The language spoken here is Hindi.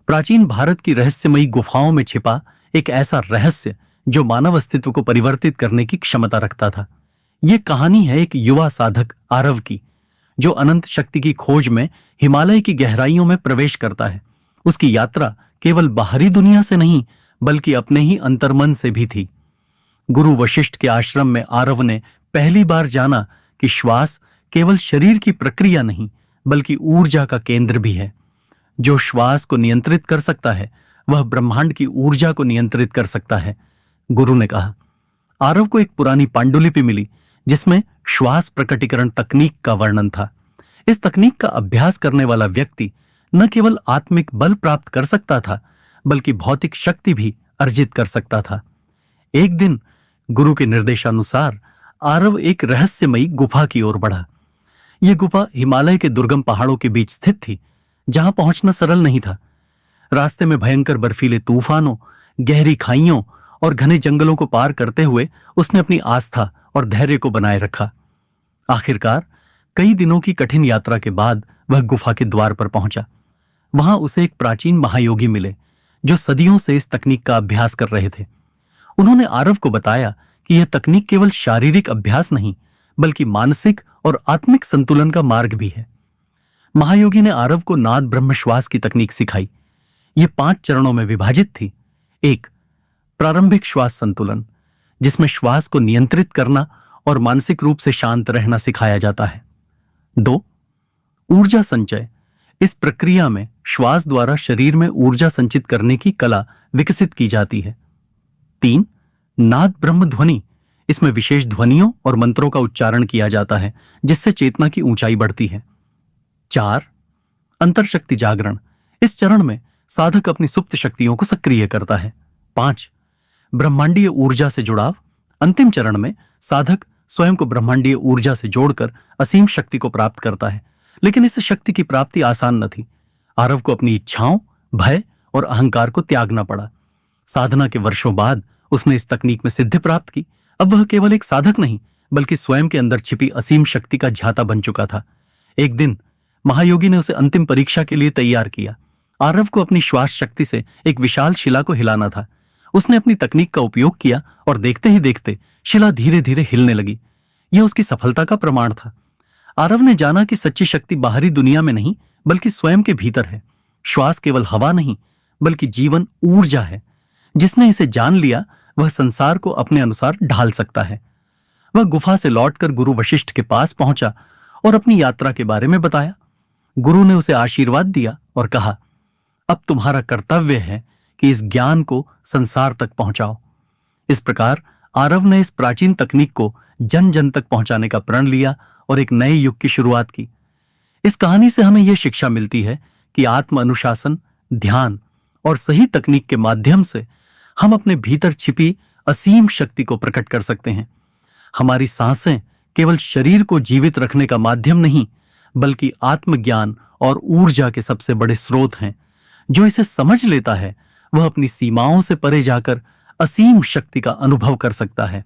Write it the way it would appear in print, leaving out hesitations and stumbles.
प्राचीन भारत की रहस्यमयी गुफाओं में छिपा एक ऐसा रहस्य जो मानव अस्तित्व को परिवर्तित करने की क्षमता रखता था। यह कहानी है एक युवा साधक आरव की, जो अनंत शक्ति की खोज में हिमालय की गहराइयों में प्रवेश करता है। उसकी यात्रा केवल बाहरी दुनिया से नहीं, बल्कि अपने ही अंतर्मन से भी थी। गुरु वशिष्ठ के आश्रम में आरव ने पहली बार जाना कि श्वास केवल शरीर की प्रक्रिया नहीं, बल्कि ऊर्जा का केंद्र भी है। जो श्वास को नियंत्रित कर सकता है, वह ब्रह्मांड की ऊर्जा को नियंत्रित कर सकता है, गुरु ने कहा। आरव को एक पुरानी पांडुलिपि मिली जिसमें श्वास प्रकटीकरण तकनीक का वर्णन था। इस तकनीक का अभ्यास करने वाला व्यक्ति न केवल आत्मिक बल प्राप्त कर सकता था, बल्कि भौतिक शक्ति भी अर्जित कर सकता था। एक दिन गुरु के निर्देशानुसार आरव एक रहस्यमयी गुफा की ओर बढ़ा। यह गुफा हिमालय के दुर्गम पहाड़ों के बीच स्थित थी, जहां पहुंचना सरल नहीं था। रास्ते में भयंकर बर्फीले तूफानों, गहरी खाइयों और घने जंगलों को पार करते हुए उसने अपनी आस्था और धैर्य को बनाए रखा। आखिरकार कई दिनों की कठिन यात्रा के बाद वह गुफा के द्वार पर पहुंचा। वहां उसे एक प्राचीन महायोगी मिले जो सदियों से इस तकनीक का अभ्यास कर रहे थे। उन्होंने आरव को बताया कि यह तकनीक केवल शारीरिक अभ्यास नहीं, बल्कि मानसिक और आत्मिक संतुलन का मार्ग भी है। महायोगी ने आरव को नाद ब्रह्म श्वास की तकनीक सिखाई। यह 5 चरणों में विभाजित थी। 1. प्रारंभिक श्वास संतुलन, जिसमें श्वास को नियंत्रित करना और मानसिक रूप से शांत रहना सिखाया जाता है। 2. ऊर्जा संचय, इस प्रक्रिया में श्वास द्वारा शरीर में ऊर्जा संचित करने की कला विकसित की जाती है। 3. नाद ब्रह्म ध्वनि, इसमें विशेष ध्वनियों और मंत्रों का उच्चारण किया जाता है जिससे चेतना की ऊंचाई बढ़ती है। 4. अंतरशक्ति जागरण, इस चरण में साधक अपनी सुप्त शक्तियों को सक्रिय करता है। 5. ब्रह्मांडीय ऊर्जा से जुड़ाव, अंतिम चरण में साधक स्वयं को ब्रह्मांडीय ऊर्जा से जोड़कर असीम शक्ति को प्राप्त करता है। लेकिन इस शक्ति की प्राप्ति आसान न थी। आरव को अपनी इच्छाओं, भय और अहंकार को त्यागना पड़ा। साधना के वर्षों बाद उसने इस तकनीक में सिद्धि प्राप्त की। अब वह केवल एक साधक नहीं, बल्कि स्वयं के अंदर छिपी असीम शक्ति का झाता बन चुका था। एक दिन महायोगी ने उसे अंतिम परीक्षा के लिए तैयार किया। आरव को अपनी श्वास शक्ति से एक विशाल शिला को हिलाना था। उसने अपनी तकनीक का उपयोग किया और देखते ही देखते शिला धीरे धीरे हिलने लगी। यह उसकी सफलता का प्रमाण था। आरव ने जाना कि सच्ची शक्ति बाहरी दुनिया में नहीं, बल्कि स्वयं के भीतर है। श्वास केवल हवा नहीं, बल्कि जीवन ऊर्जा है। जिसने इसे जान लिया, वह संसार को अपने अनुसार ढाल सकता है। वह गुफा से लौटकर गुरु वशिष्ठ के पास पहुंचा और अपनी यात्रा के बारे में बताया। गुरु ने उसे आशीर्वाद दिया और कहा, अब तुम्हारा कर्तव्य है कि इस ज्ञान को संसार तक पहुंचाओ। इस प्रकार आरव ने इस प्राचीन तकनीक को जन जन तक पहुंचाने का प्रण लिया और एक नए युग की शुरुआत की। इस कहानी से हमें यह शिक्षा मिलती है कि आत्म अनुशासन, ध्यान और सही तकनीक के माध्यम से हम अपने भीतर छिपी असीम शक्ति को प्रकट कर सकते हैं। हमारी सांसें केवल शरीर को जीवित रखने का माध्यम नहीं, बल्कि आत्मज्ञान और ऊर्जा के सबसे बड़े स्रोत हैं। जो इसे समझ लेता है, वह अपनी सीमाओं से परे जाकर असीम शक्ति का अनुभव कर सकता है।